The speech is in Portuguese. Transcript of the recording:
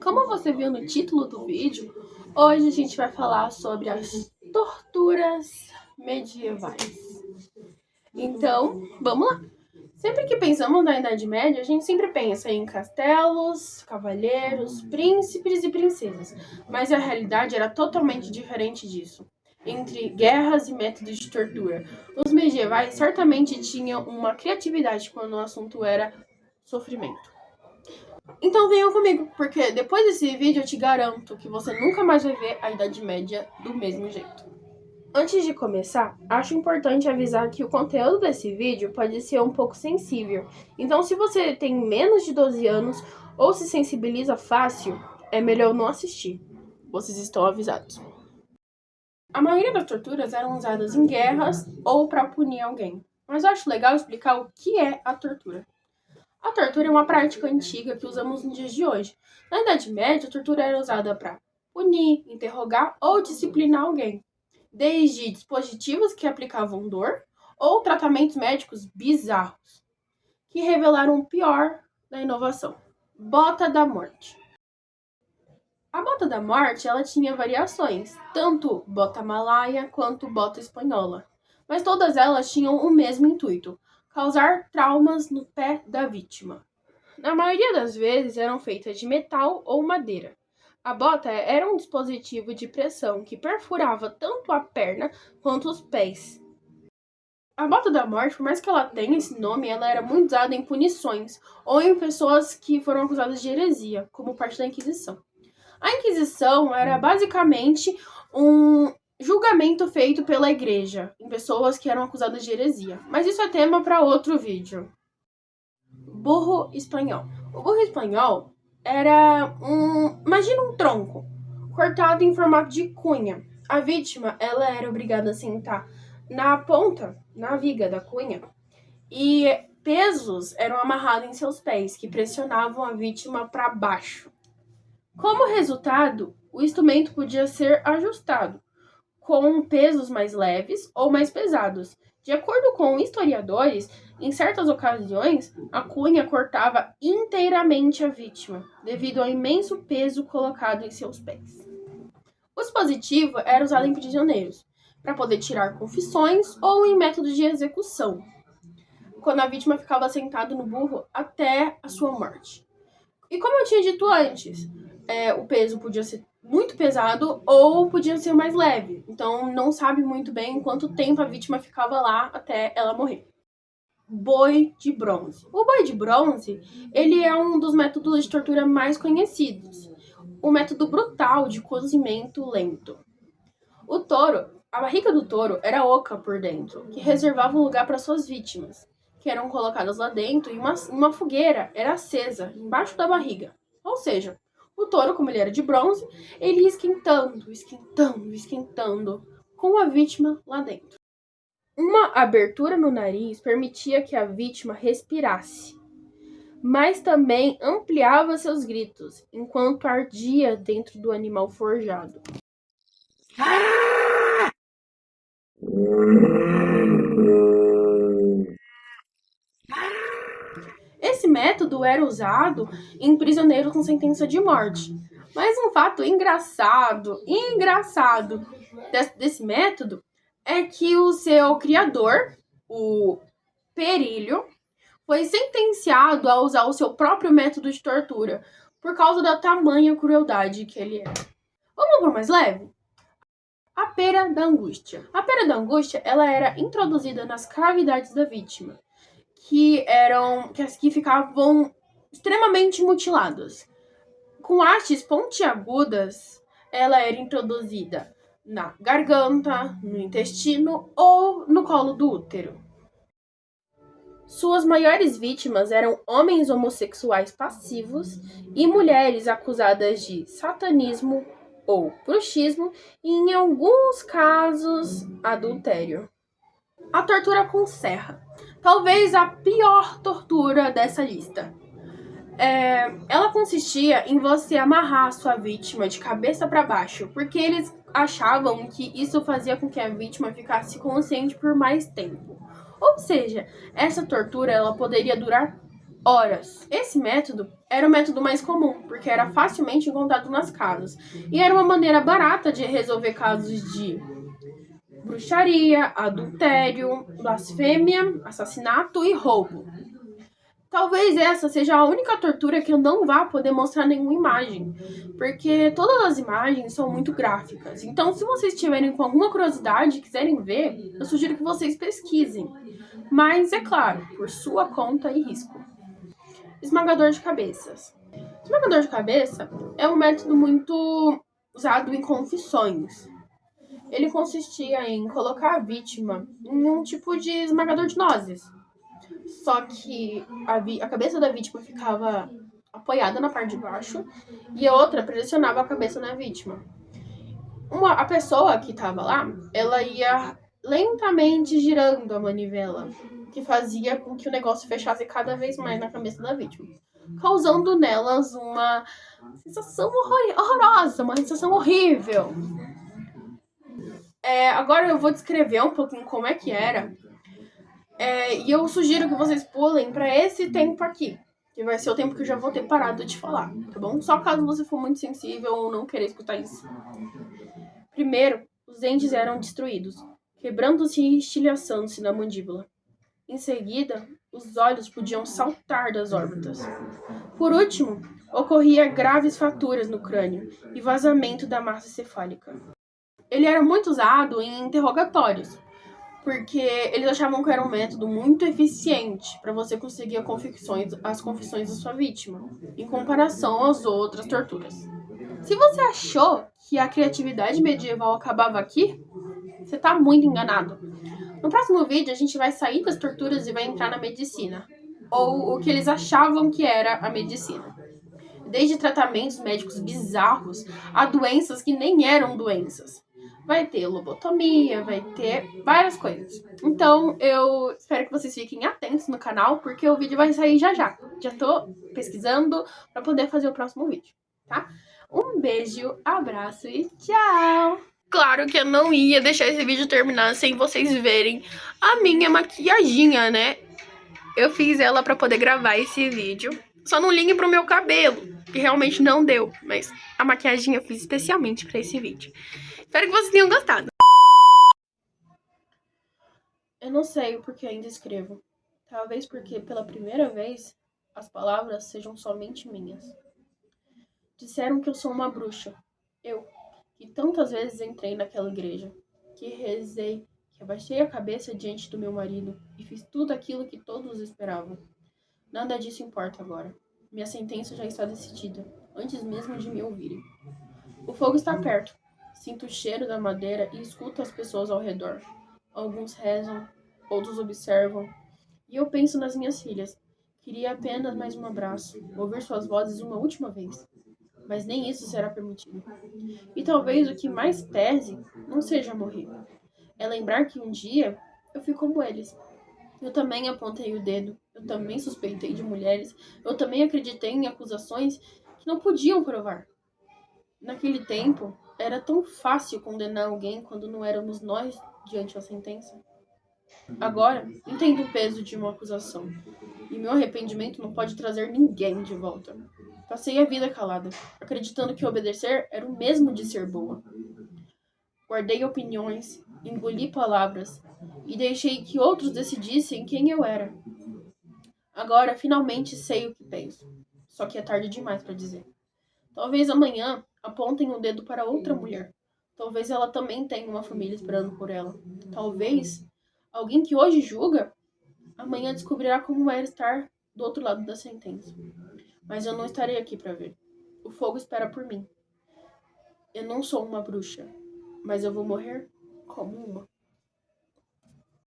Como você viu no título do vídeo, hoje a gente vai falar sobre as torturas medievais. Então, vamos lá! Sempre que pensamos na Idade Média, a gente sempre pensa em castelos, cavaleiros, príncipes e princesas, mas a realidade era totalmente diferente disso. Entre guerras e métodos de tortura, os medievais certamente tinham uma criatividade quando o assunto era sofrimento. Então venham comigo, porque depois desse vídeo eu te garanto que você nunca mais vai ver a Idade Média do mesmo jeito. Antes de começar, acho importante avisar que o conteúdo desse vídeo pode ser um pouco sensível. Então, se você tem menos de 12 anos ou se sensibiliza fácil, é melhor não assistir. Vocês estão avisados. A maioria das torturas eram usadas em guerras ou para punir alguém. Mas eu acho legal explicar o que é a tortura. A tortura é uma prática antiga que usamos nos dias de hoje. Na Idade Média, a tortura era usada para punir, interrogar ou disciplinar alguém. Desde dispositivos que aplicavam dor ou tratamentos médicos bizarros, que revelaram o pior da inovação: bota da morte. A bota da morte, ela tinha variações, tanto bota malaia quanto bota espanhola, mas todas elas tinham o mesmo intuito: causar traumas no pé da vítima. Na maioria das vezes eram feitas de metal ou madeira. A bota era um dispositivo de pressão que perfurava tanto a perna quanto os pés. A bota da morte, por mais que ela tenha esse nome, ela era muito usada em punições ou em pessoas que foram acusadas de heresia, como parte da Inquisição. A Inquisição era basicamente um julgamento feito pela igreja em pessoas que eram acusadas de heresia. Mas isso é tema para outro vídeo. Burro espanhol. O burro espanhol era imagina um tronco cortado em formato de cunha. A vítima, ela era obrigada a sentar na ponta, na viga da cunha, e pesos eram amarrados em seus pés, que pressionavam a vítima para baixo. Como resultado, o instrumento podia ser ajustado, com pesos mais leves ou mais pesados. De acordo com historiadores, em certas ocasiões, a cunha cortava inteiramente a vítima, devido ao imenso peso colocado em seus pés. O dispositivo era usado em prisioneiros, para poder tirar confissões ou em métodos de execução, quando a vítima ficava sentada no burro até a sua morte. E como eu tinha dito antes, o peso podia ser muito pesado ou podia ser mais leve. Então não sabe muito bem quanto tempo a vítima ficava lá até ela morrer. Boi de bronze. O boi de bronze, ele é um dos métodos de tortura mais conhecidos. O método brutal de cozimento lento. O touro, a barriga do touro era oca por dentro, que reservava um lugar para suas vítimas, que eram colocadas lá dentro e uma fogueira era acesa embaixo da barriga. Ou seja, o touro, como ele era de bronze, ele ia esquentando, esquentando, esquentando, com a vítima lá dentro. Uma abertura no nariz permitia que a vítima respirasse, mas também ampliava seus gritos, enquanto ardia dentro do animal forjado. Esse método era usado em prisioneiros com sentença de morte. Mas um fato engraçado desse método é que o seu criador, o Perilho, foi sentenciado a usar o seu próprio método de tortura por causa da tamanha crueldade que ele era. Vamos por mais leve? A pera da angústia. A pera da angústia, ela era introduzida nas cavidades da vítima, que ficavam extremamente mutiladas. Com hastes pontiagudas, ela era introduzida na garganta, no intestino ou no colo do útero. Suas maiores vítimas eram homens homossexuais passivos e mulheres acusadas de satanismo ou bruxismo e, em alguns casos, adultério. A tortura com serra. Talvez a pior tortura dessa lista. Ela consistia em você amarrar a sua vítima de cabeça para baixo, porque eles achavam que isso fazia com que a vítima ficasse consciente por mais tempo. Ou seja, essa tortura ela poderia durar horas. Esse método era o método mais comum, porque era facilmente encontrado nas casas. E era uma maneira barata de resolver casos de bruxaria, adultério, blasfêmia, assassinato e roubo. Talvez essa seja a única tortura que eu não vá poder mostrar nenhuma imagem, porque todas as imagens são muito gráficas. Então, se vocês tiverem com alguma curiosidade e quiserem ver, eu sugiro que vocês pesquisem. Mas, é claro, por sua conta e risco. Esmagador de cabeças. Esmagador de cabeça é um método muito usado em confissões. Ele consistia em colocar a vítima em um tipo de esmagador de nozes. Só que a cabeça da vítima ficava apoiada na parte de baixo e a outra pressionava a cabeça da vítima. A pessoa que estava lá, ela ia lentamente girando a manivela, que fazia com que o negócio fechasse cada vez mais na cabeça da vítima, causando nelas uma sensação horrorosa, uma sensação horrível. Agora eu vou descrever um pouquinho como é que era. E eu sugiro que vocês pulem para esse tempo aqui, que vai ser o tempo que eu já vou ter parado de falar, tá bom? Só caso você for muito sensível ou não querer escutar isso. Primeiro, os dentes eram destruídos, quebrando-se e estilhaçando-se na mandíbula. Em seguida, os olhos podiam saltar das órbitas. Por último, ocorria graves fraturas no crânio e vazamento da massa cefálica. Ele era muito usado em interrogatórios, porque eles achavam que era um método muito eficiente para você conseguir as confissões da sua vítima, em comparação às outras torturas. Se você achou que a criatividade medieval acabava aqui, você está muito enganado. No próximo vídeo, a gente vai sair das torturas e vai entrar na medicina, ou o que eles achavam que era a medicina. Desde tratamentos médicos bizarros a doenças que nem eram doenças. Vai ter lobotomia, vai ter várias coisas. Então, eu espero que vocês fiquem atentos no canal, porque o vídeo vai sair já já. Já tô pesquisando para poder fazer o próximo vídeo, tá? Um beijo, abraço e tchau! Claro que eu não ia deixar esse vídeo terminar sem vocês verem a minha maquiaginha, né? Eu fiz ela pra poder gravar esse vídeo. Só não ligue pro meu cabelo, que realmente não deu. Mas a maquiagem eu fiz especialmente pra esse vídeo. Espero que vocês tenham gostado. Eu não sei o porquê ainda escrevo. Talvez porque, pela primeira vez, as palavras sejam somente minhas. Disseram que eu sou uma bruxa. Eu, que tantas vezes entrei naquela igreja, que rezei, que abaixei a cabeça diante do meu marido e fiz tudo aquilo que todos esperavam. Nada disso importa agora. Minha sentença já está decidida, antes mesmo de me ouvirem. O fogo está perto. Sinto o cheiro da madeira e escuto as pessoas ao redor. Alguns rezam, outros observam. E eu penso nas minhas filhas. Queria apenas mais um abraço, ouvir suas vozes uma última vez. Mas nem isso será permitido. E talvez o que mais pese não seja morrer. É lembrar que um dia eu fui como eles. Eu também apontei o dedo, eu também suspeitei de mulheres, eu também acreditei em acusações que não podiam provar. Naquele tempo, era tão fácil condenar alguém quando não éramos nós diante da sentença. Agora, entendo o peso de uma acusação, e meu arrependimento não pode trazer ninguém de volta. Passei a vida calada, acreditando que obedecer era o mesmo de ser boa. Guardei opiniões, engoli palavras e deixei que outros decidissem quem eu era. Agora, finalmente sei o que penso. Só que é tarde demais para dizer. Talvez amanhã apontem o dedo para outra mulher. Talvez ela também tenha uma família esperando por ela. Talvez alguém que hoje julga, amanhã descobrirá como é estar do outro lado da sentença. Mas eu não estarei aqui para ver. O fogo espera por mim. Eu não sou uma bruxa, mas eu vou morrer como uma.